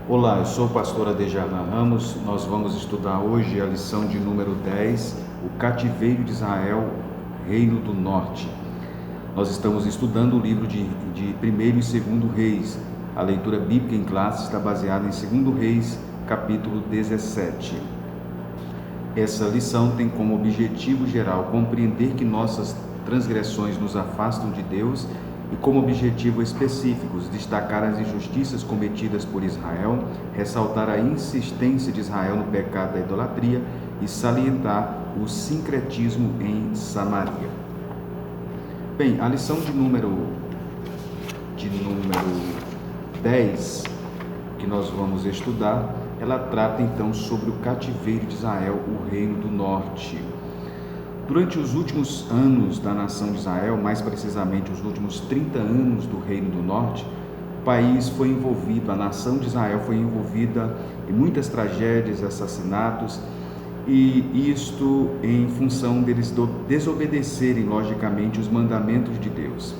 Olá, eu sou o pastor Adejarlan Ramos. Nós vamos estudar hoje a lição de número 10, o cativeiro de Israel, Reino do Norte. Nós estamos estudando o livro de 1º e 2º Reis. A leitura bíblica em classe está baseada em 2º Reis, capítulo 17. Essa lição tem como objetivo geral compreender que nossas transgressões nos afastam de Deus e como objetivo específicos destacar as injustiças cometidas por Israel, ressaltar a insistência de Israel no pecado da idolatria e salientar o sincretismo em Samaria. Bem, a lição de número 10 que nós vamos estudar, ela trata então sobre o cativeiro de Israel, o Reino do Norte. Durante os últimos anos da nação de Israel, mais precisamente os últimos 30 anos do Reino do Norte, o país foi envolvido, a nação de Israel foi envolvida em muitas tragédias, assassinatos, e isto em função deles desobedecerem, logicamente, os mandamentos de Deus.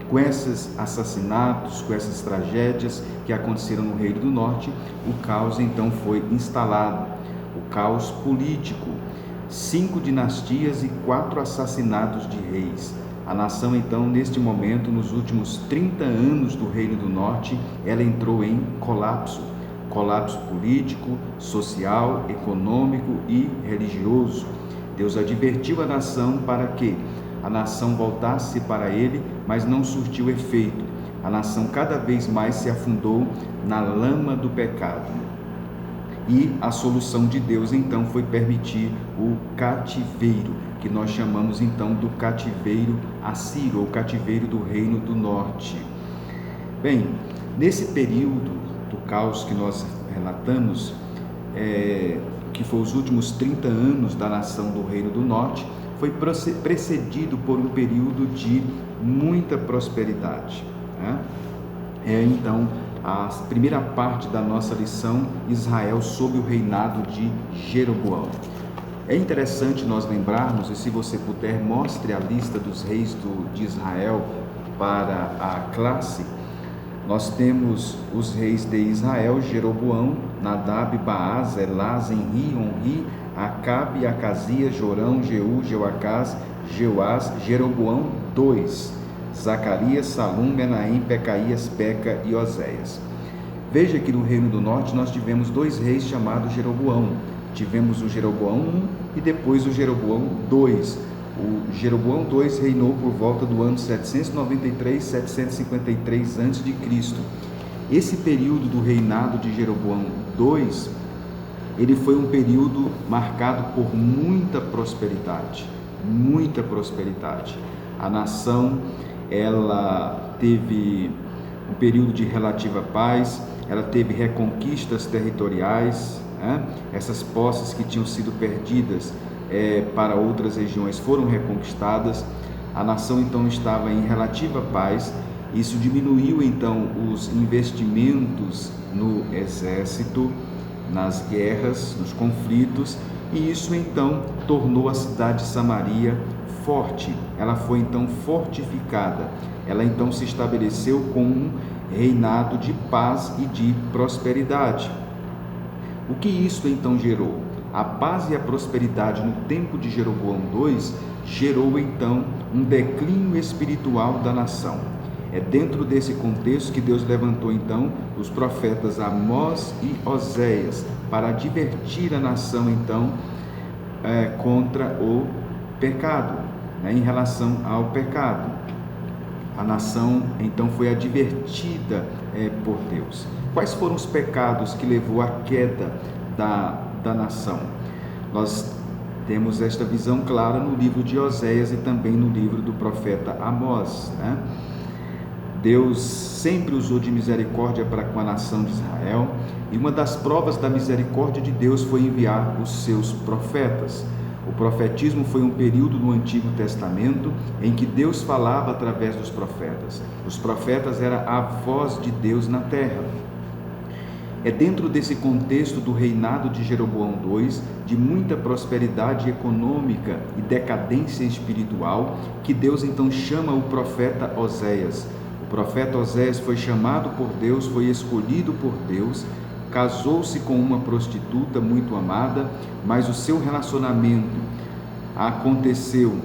Com esses assassinatos, com essas tragédias que aconteceram no Reino do Norte, o caos então foi instalado, o caos político. 5 dinastias e 4 assassinatos de reis. A nação, então, neste momento, nos últimos 30 anos do Reino do Norte, ela entrou em colapso político, social, econômico e religioso. Deus advertiu a nação para que a nação voltasse para ele, mas não surtiu efeito. A nação cada vez mais se afundou na lama do pecado. E a solução de Deus, então, foi permitir o cativeiro, que nós chamamos, então, do cativeiro assírio, ou cativeiro do Reino do Norte. Bem, nesse período do caos que nós relatamos, que foi os últimos 30 anos da nação do Reino do Norte, foi precedido por um período de muita prosperidade, né? Então, a primeira parte da nossa lição, Israel sob o reinado de Jeroboão. É interessante nós lembrarmos, e se você puder, mostre a lista dos reis de Israel para a classe. Nós temos os reis de Israel: Jeroboão, Nadab, Baás, Elás, Enri, Onri, Acabe, Acasias, Jorão, Jeú, Jeoacás, Jeoás, Jeroboão II, Zacarias, Salum, Menahem, Pecaías, Peca e Oséias. Veja que no Reino do Norte nós tivemos 2 reis chamados Jeroboão. Tivemos o Jeroboão I e depois o Jeroboão II. O Jeroboão II reinou por volta do ano 793, 753 a.C. Esse período do reinado de Jeroboão II, ele foi um período marcado por muita prosperidade. A nação, ela teve um período de relativa paz, ela teve reconquistas territoriais, né? Essas posses que tinham sido perdidas para outras regiões foram reconquistadas. A nação então estava em relativa paz. Isso diminuiu então os investimentos no exército, nas guerras, nos conflitos, e isso então tornou a cidade de Samaria forte. Ela foi então fortificada. Ela então se estabeleceu como um reinado de paz e de prosperidade. O que isso então gerou? A paz e a prosperidade no tempo de Jeroboão II gerou então um declínio espiritual da nação. É dentro desse contexto que Deus levantou então os profetas Amós e Oséias para advertir a nação então contra o pecado, né, em relação ao pecado. A nação então foi advertida por Deus. Quais foram os pecados que levou à queda da nação? Nós temos esta visão clara no livro de Oséias e também no livro do profeta Amós, né? Deus sempre usou de misericórdia para com a nação de Israel, e uma das provas da misericórdia de Deus foi enviar os seus profetas. O profetismo foi um período no Antigo Testamento em que Deus falava através dos profetas. Os profetas eram a voz de Deus na terra. É dentro desse contexto do reinado de Jeroboão II, de muita prosperidade econômica e decadência espiritual, que Deus então chama o profeta Oséias. O profeta Oséias foi chamado por Deus, foi escolhido por Deus casou-se com uma prostituta muito amada, mas o seu relacionamento aconteceu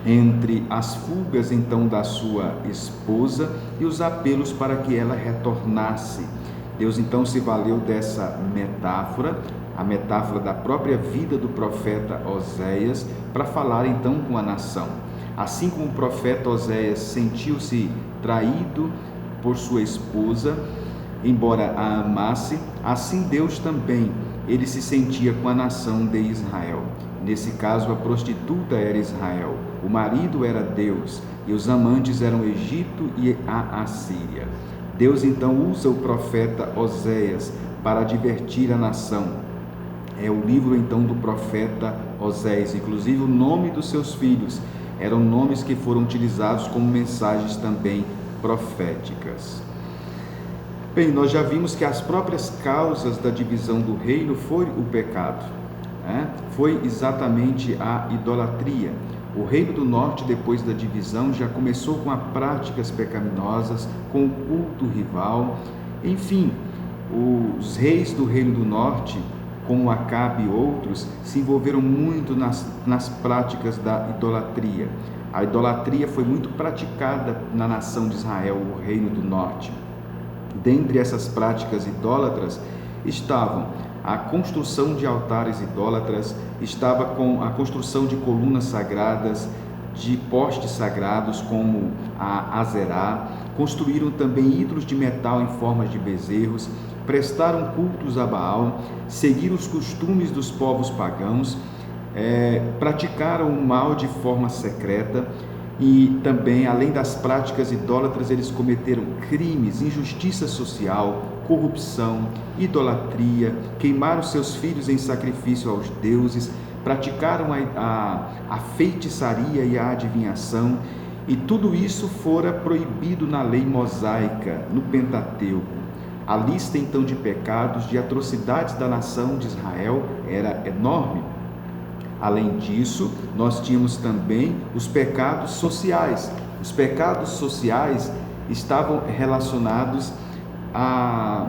entre as fugas então da sua esposa e os apelos para que ela retornasse. Deus então se valeu dessa metáfora, a metáfora da própria vida do profeta Oséias, para falar então com a nação. Assim como o profeta Oséias sentiu-se traído por sua esposa, embora a amasse, assim Deus também, ele se sentia com a nação de Israel. Nesse caso, a prostituta era Israel, o marido era Deus e os amantes eram o Egito e a Assíria. Deus então usa o profeta Oséias para advertir a nação. É o livro então do profeta Oséias, inclusive o nome dos seus filhos eram nomes que foram utilizados como mensagens também proféticas. Bem, nós já vimos que as próprias causas da divisão do reino foi o pecado, foi exatamente a idolatria. O reino do norte, depois da divisão, já começou com as práticas pecaminosas, com o culto rival. Enfim, os reis do reino do norte, como Acabe e outros, se envolveram muito nas práticas da idolatria. A idolatria foi muito praticada na nação de Israel, o reino do norte. Dentre essas práticas idólatras estavam a construção de altares idólatras, estava com a construção de colunas sagradas, de postes sagrados como a Azerá, construíram também ídolos de metal em formas de bezerros, prestaram cultos a Baal, seguiram os costumes dos povos pagãos, praticaram o mal de forma secreta e também, além das práticas idólatras, eles cometeram crimes, injustiça social, corrupção, idolatria, queimaram seus filhos em sacrifício aos deuses, praticaram a feitiçaria e a adivinhação, e tudo isso fora proibido na lei mosaica, no Pentateuco. A lista então de pecados, de atrocidades da nação de Israel era enorme. Além disso, nós tínhamos também os pecados sociais. Os pecados sociais estavam relacionados à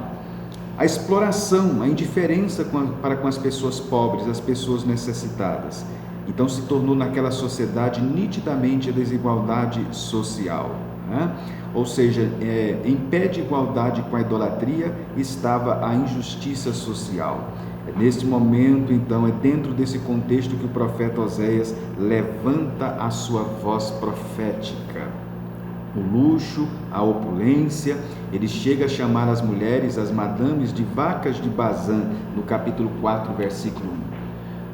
exploração, à indiferença para com as pessoas pobres, as pessoas necessitadas. Então se tornou naquela sociedade nitidamente a desigualdade social, Ou seja, em pé de igualdade com a idolatria estava a injustiça social. Neste momento, então, é dentro desse contexto que o profeta Oséias levanta a sua voz profética. O luxo, a opulência, ele chega a chamar as mulheres, as madames de vacas de Bazã, no capítulo 4, versículo 1.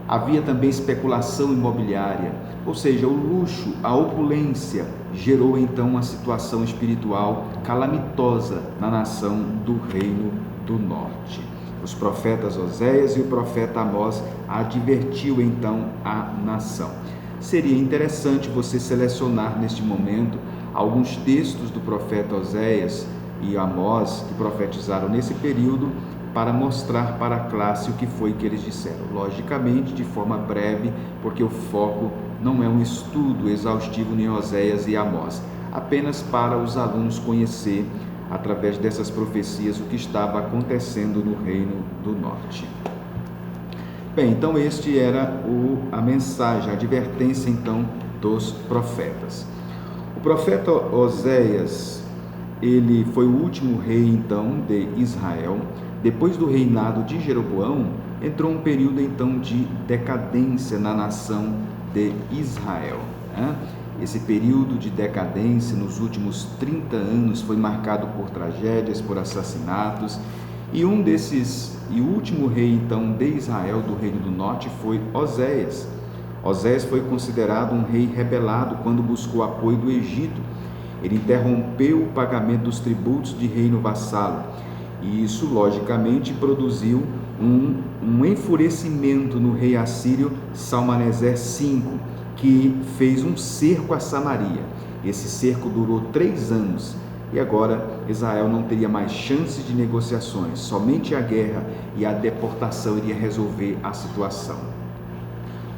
Havia também especulação imobiliária, ou seja, o luxo, a opulência, gerou então uma situação espiritual calamitosa na nação do Reino do Norte. Os profetas Oséias e o profeta Amós advertiu então a nação. Seria interessante você selecionar neste momento alguns textos do profeta Oséias e Amós que profetizaram nesse período para mostrar para a classe o que foi que eles disseram. Logicamente, de forma breve, porque o foco não é um estudo exaustivo em Oséias e Amós, apenas para os alunos conhecer através dessas profecias o que estava acontecendo no Reino do Norte. Bem, então este era a mensagem, a advertência então dos profetas. O profeta Oséias, ele foi o último rei então de Israel. Depois do reinado de Jeroboão, entrou um período então de decadência na nação de Israel. Esse período de decadência nos últimos 30 anos foi marcado por tragédias, por assassinatos, e o último rei então de Israel, do Reino do Norte, foi Oséias. Oséias foi considerado um rei rebelado quando buscou apoio do Egito. Ele interrompeu o pagamento dos tributos de reino vassalo, e isso logicamente produziu um enfurecimento no rei assírio Salmaneser V, que fez um cerco a Samaria. Esse cerco durou 3 anos e agora Israel não teria mais chances de negociações, somente a guerra e a deportação iria resolver a situação.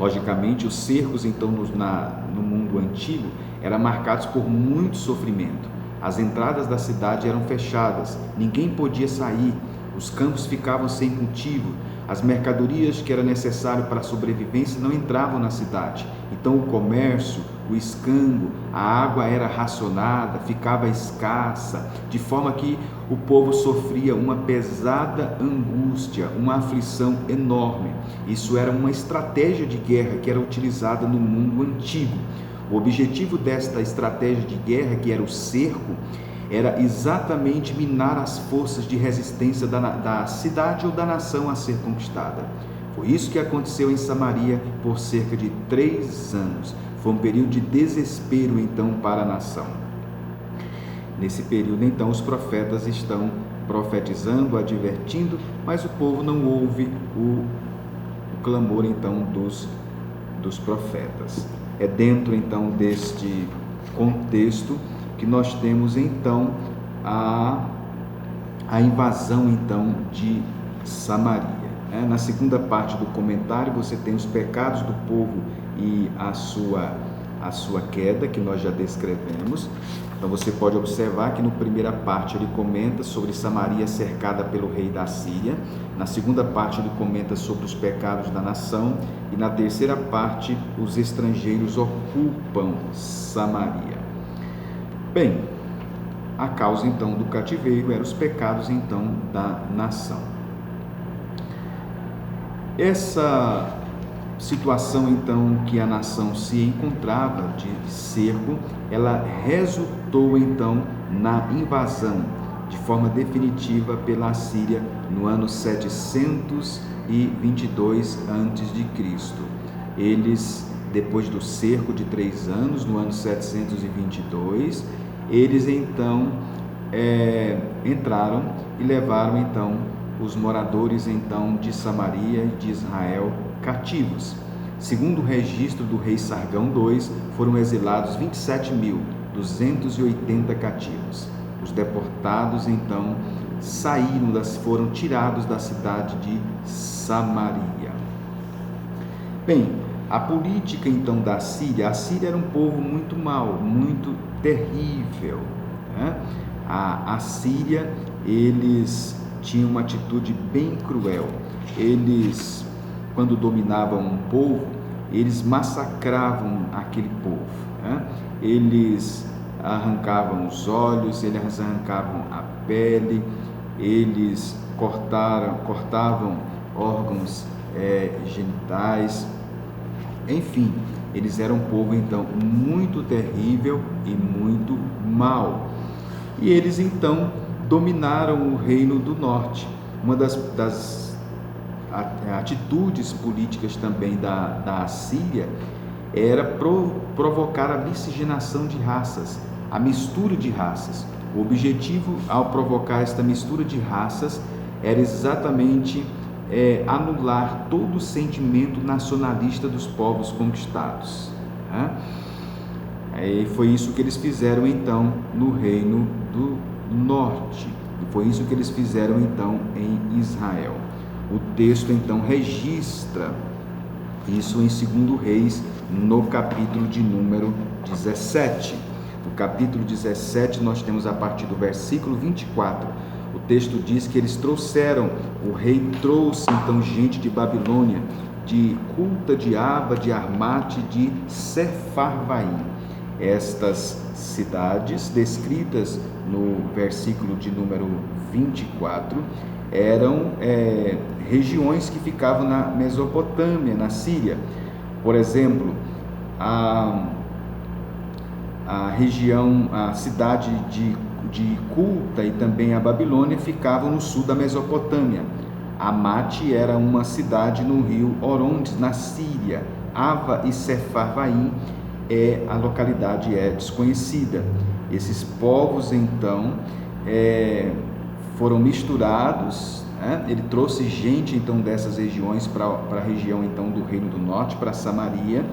Logicamente, os cercos então no mundo antigo eram marcados por muito sofrimento. As entradas da cidade eram fechadas, ninguém podia sair, os campos ficavam sem cultivo, as mercadorias que era necessário para a sobrevivência não entravam na cidade. Então o comércio, o escambo, a água era racionada, ficava escassa, de forma que o povo sofria uma pesada angústia, uma aflição enorme. Isso era uma estratégia de guerra que era utilizada no mundo antigo. O objetivo desta estratégia de guerra, que era o cerco, era exatamente minar as forças de resistência da cidade ou da nação a ser conquistada. Foi isso que aconteceu em Samaria por cerca de 3 anos. Foi um período de desespero, então, para a nação. Nesse período, então, os profetas estão profetizando, advertindo, mas o povo não ouve o clamor, então, dos profetas. É dentro, então, deste contexto que nós temos, então, a invasão, então, de Samaria. Na segunda parte do comentário, você tem os pecados do povo e a sua queda, que nós já descrevemos. Então, você pode observar que na primeira parte ele comenta sobre Samaria cercada pelo rei da Síria. Na segunda parte ele comenta sobre os pecados da nação. E na terceira parte, os estrangeiros ocupam Samaria. Bem, a causa então do cativeiro eram os pecados então da nação. Essa situação então que a nação se encontrava de cerco, ela resultou então na invasão de forma definitiva pela Síria no ano 722 a.C. Eles, depois do cerco de 3 anos, no ano 722, eles então entraram e levaram então os moradores então de Samaria e de Israel cativos. Segundo o registro do rei Sargão II, foram exilados 27.280 cativos. Os deportados então foram tirados da cidade de Samaria. Bem, a política então da Síria, a Síria era um povo muito mau, muito terrível, né? A Síria, eles tinham uma atitude bem cruel. Eles, quando dominavam um povo, eles massacravam aquele povo, né? Eles arrancavam os olhos, eles arrancavam a pele, eles cortavam órgãos genitais. Enfim, eles eram um povo então muito terrível e muito mau. E eles então dominaram o reino do norte. Uma das atitudes políticas também da Síria era provocar a miscigenação de raças, a mistura de raças. O objetivo ao provocar esta mistura de raças era exatamente anular todo o sentimento nacionalista dos povos conquistados, né? Foi isso que eles fizeram então no reino do norte, e foi isso que eles fizeram então em Israel. O texto então registra isso em 2 Reis, no capítulo de número 17. No capítulo 17 nós temos a partir do versículo 24. O texto diz que eles trouxeram, o rei trouxe então gente de Babilônia, de Culta, de Aba, de Armate, de Sefarvaim. Estas cidades descritas no versículo de número 24 eram regiões que ficavam na Mesopotâmia, na Síria. Por exemplo, a cidade de Culta e também a Babilônia ficavam no sul da Mesopotâmia. Amate era uma cidade no rio Orontes, na Síria. Ava e Sefarvaim, a localidade é desconhecida. Esses povos então foram misturados, né? Ele trouxe gente então dessas regiões para a região então do Reino do Norte, para Samaria,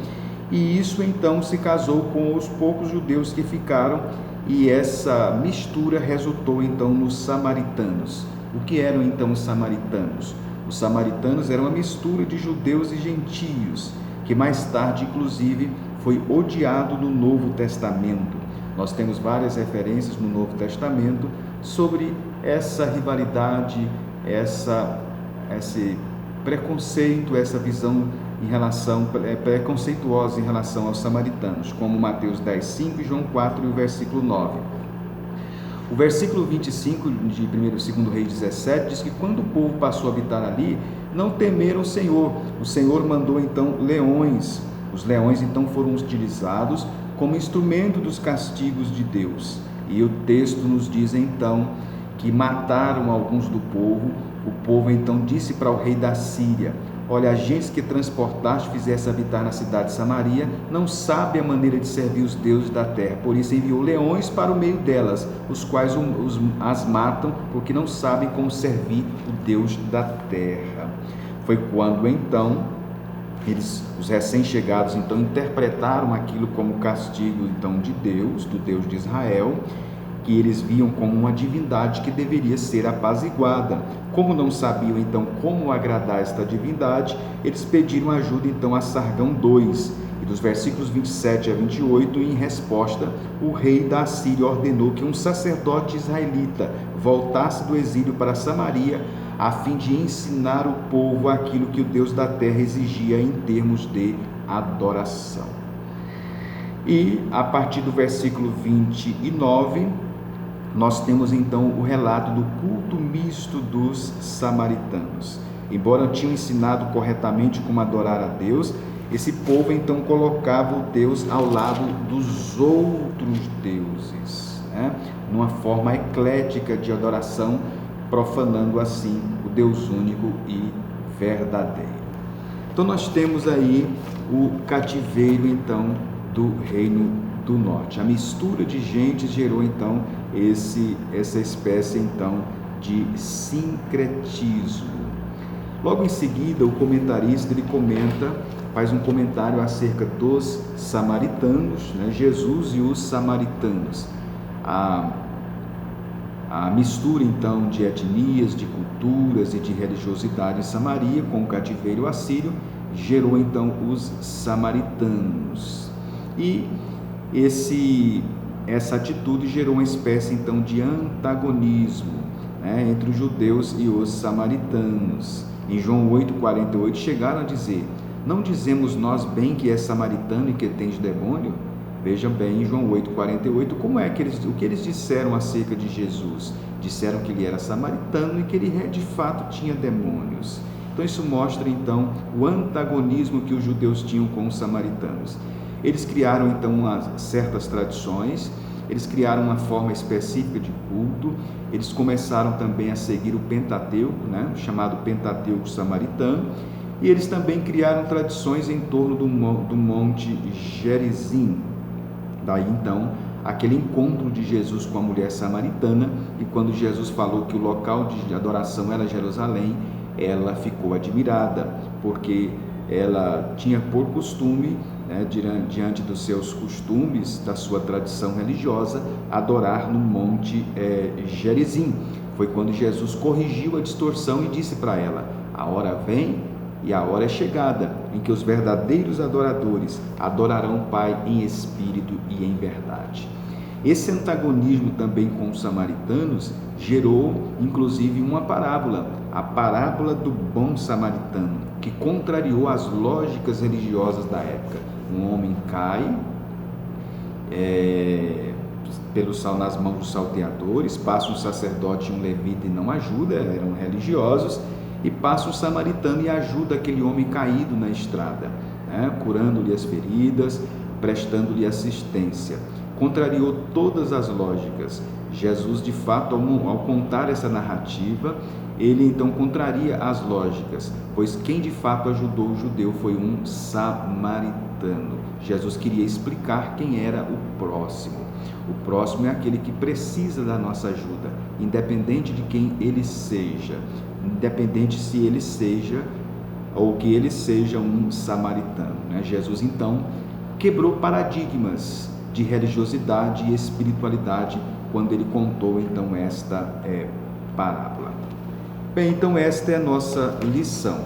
e isso então se casou com os poucos judeus que ficaram, e essa mistura resultou então nos samaritanos. O que eram então os samaritanos? Os samaritanos eram uma mistura de judeus e gentios, que mais tarde inclusive foi odiado no Novo Testamento. Nós temos várias referências no Novo Testamento sobre essa rivalidade esse preconceito, essa visão preconceituosa em relação aos samaritanos, como Mateus 10:5 e João 4 e o versículo 9. O versículo 25 de 1º e 2º Reis 17 diz que quando o povo passou a habitar ali, não temeram o Senhor. O Senhor mandou então leões. Os leões então foram utilizados como instrumento dos castigos de Deus. E o texto nos diz então que mataram alguns do povo. O povo então disse para o rei da Síria: olha, a gente que transportaste fizesse habitar na cidade de Samaria, não sabe a maneira de servir os deuses da terra. Por isso enviou leões para o meio delas, os quais as matam, porque não sabem como servir o Deus da terra. Foi quando então os recém-chegados então interpretaram aquilo como castigo então de Deus, do Deus de Israel, que eles viam como uma divindade que deveria ser apaziguada. Como não sabiam então como agradar esta divindade, eles pediram ajuda então a Sargão II. E dos versículos 27 a 28, em resposta, o rei da Assíria ordenou que um sacerdote israelita voltasse do exílio para Samaria, a fim de ensinar o povo aquilo que o Deus da terra exigia em termos de adoração. E a partir do versículo 29, nós temos então o relato do culto misto dos samaritanos. Embora tinham ensinado corretamente como adorar a Deus, esse povo então colocava o Deus ao lado dos outros deuses, numa forma eclética de adoração, profanando assim o Deus único e verdadeiro. Então nós temos aí o cativeiro então do reino do norte. A mistura de gente gerou então essa espécie então de sincretismo. Logo em seguida, o comentarista faz um comentário acerca dos samaritanos, Jesus e os samaritanos. A mistura então de etnias, de culturas e de religiosidade em Samaria com o cativeiro assírio gerou então os samaritanos. E essa atitude gerou uma espécie então de antagonismo entre os judeus e os samaritanos. Em João 8,48 chegaram a dizer: não dizemos nós bem que é samaritano e que tens demônio? Vejam bem em João 8,48 o que eles disseram acerca de Jesus. Disseram que ele era samaritano e que ele de fato tinha demônios. Então isso mostra então o antagonismo que os judeus tinham com os samaritanos. Eles criaram então certas tradições, eles criaram uma forma específica de culto, eles começaram também a seguir o Pentateuco, chamado Pentateuco samaritano, e eles também criaram tradições em torno do Monte Gerizim. Daí então aquele encontro de Jesus com a mulher samaritana, e quando Jesus falou que o local de adoração era Jerusalém, ela ficou admirada, porque ela tinha por costume, diante dos seus costumes, da sua tradição religiosa, adorar no Monte Gerizim. Foi quando Jesus corrigiu a distorção e disse para ela: a hora vem e a hora é chegada em que os verdadeiros adoradores adorarão o Pai em espírito e em verdade. Esse antagonismo também com os samaritanos gerou inclusive uma parábola, a parábola do bom samaritano, que contrariou as lógicas religiosas da época. Um homem cai nas mãos dos salteadores, passa um sacerdote e um levita e não ajuda, eram religiosos, e passa um samaritano e ajuda aquele homem caído na estrada, curando-lhe as feridas, prestando-lhe assistência. Contrariou todas as lógicas. Jesus, de fato, ao contar essa narrativa, ele então contraria as lógicas, pois quem de fato ajudou o judeu foi um samaritano. Jesus queria explicar quem era o próximo. O próximo é aquele que precisa da nossa ajuda, independente de quem ele seja, independente se ele seja ou que ele seja um samaritano. Jesus então quebrou paradigmas de religiosidade e espiritualidade quando ele contou então esta parábola. Bem, então esta é a nossa lição,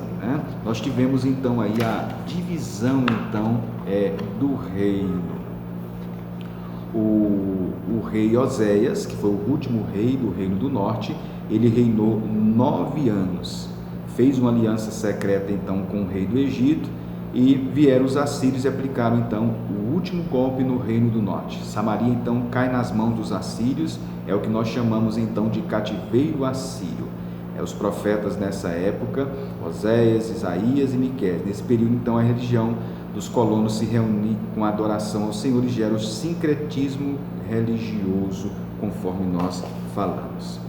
Nós tivemos então aí a divisão então do reino. O rei Oséias, que foi o último rei do Reino do Norte, ele reinou 9 anos. Fez uma aliança secreta então com o rei do Egito, e vieram os assírios e aplicaram então o último golpe no reino do norte. Samaria então cai nas mãos dos assírios, é o que nós chamamos então de cativeiro assírio. Os profetas nessa época, Oséias, Isaías e Miqueias. Nesse período então a religião dos colonos se reúne com a adoração ao Senhor e gera o sincretismo religioso, conforme nós falamos.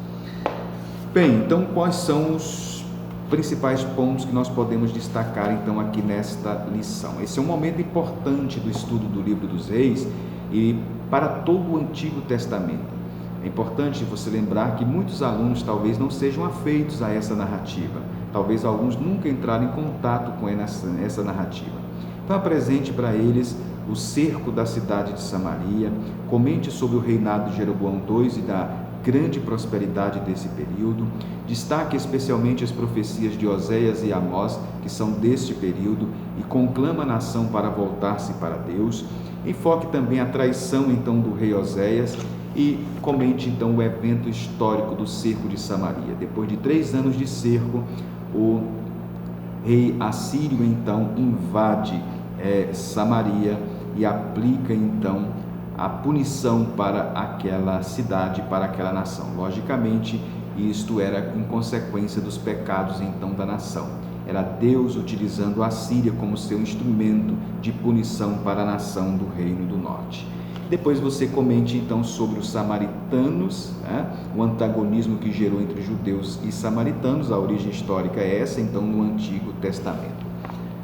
Bem, então quais são os principais pontos que nós podemos destacar então aqui nesta lição? Esse é um momento importante do estudo do livro dos Reis e para todo o Antigo Testamento. É importante você lembrar que muitos alunos talvez não sejam afeitos a essa narrativa, talvez alguns nunca entraram em contato com essa narrativa. Então apresente para eles o cerco da cidade de Samaria, comente sobre o reinado de Jeroboão II e da grande prosperidade desse período, destaque especialmente as profecias de Oséias e Amós, que são deste período, e conclama a nação para voltar-se para Deus. Enfoque também a traição então do rei Oséias e comente então o evento histórico do cerco de Samaria. Depois de 3 anos de cerco, o rei assírio então invade Samaria e aplica então a punição para aquela cidade, para aquela nação. Logicamente, isto era em consequência dos pecados então da nação. Era Deus utilizando a Síria como seu instrumento de punição para a nação do Reino do Norte. Depois você comente então sobre os samaritanos, o antagonismo que gerou entre judeus e samaritanos. A origem histórica é essa então no Antigo Testamento.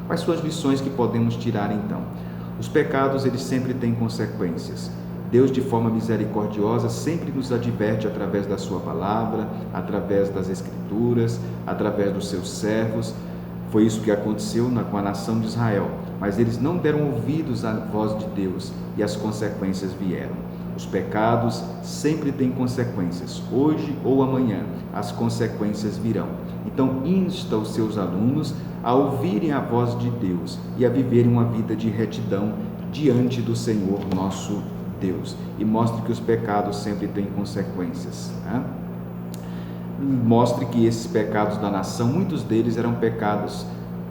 Quais são as lições que podemos tirar então? Os pecados, eles sempre têm consequências. Deus, de forma misericordiosa, sempre nos adverte através da sua palavra, através das escrituras, através dos seus servos. Foi isso que aconteceu com a nação de Israel, mas eles não deram ouvidos à voz de Deus e as consequências vieram. Os pecados sempre têm consequências. Hoje ou amanhã, as consequências virão. Então, insta os seus alunos a ouvirem a voz de Deus e a viverem uma vida de retidão diante do Senhor nosso Deus. E mostre que os pecados sempre têm consequências. Mostre que esses pecados da nação, muitos deles eram pecados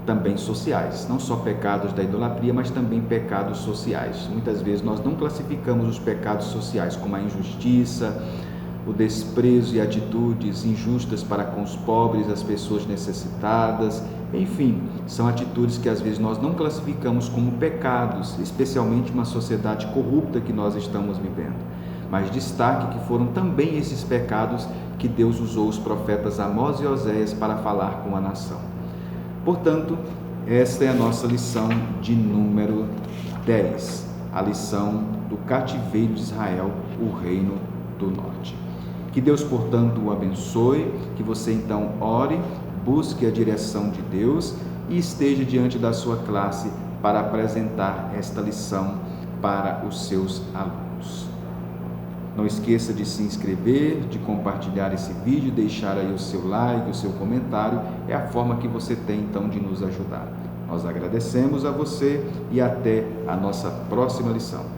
também sociais, não só pecados da idolatria, mas também pecados sociais. Muitas vezes nós não classificamos os pecados sociais como a injustiça, o desprezo e atitudes injustas para com os pobres, as pessoas necessitadas, enfim, são atitudes que às vezes nós não classificamos como pecados, especialmente uma sociedade corrupta que nós estamos vivendo. Mas destaque que foram também esses pecados que Deus usou os profetas Amós e Oséias para falar com a nação. Portanto, esta é a nossa lição de número 10, a lição do cativeiro de Israel, o Reino do Norte. Que Deus, portanto, o abençoe, que você então ore, busque a direção de Deus e esteja diante da sua classe para apresentar esta lição para os seus alunos. Não esqueça de se inscrever, de compartilhar esse vídeo, deixar aí o seu like, o seu comentário, é a forma que você tem então de nos ajudar. Nós agradecemos a você e até a nossa próxima lição.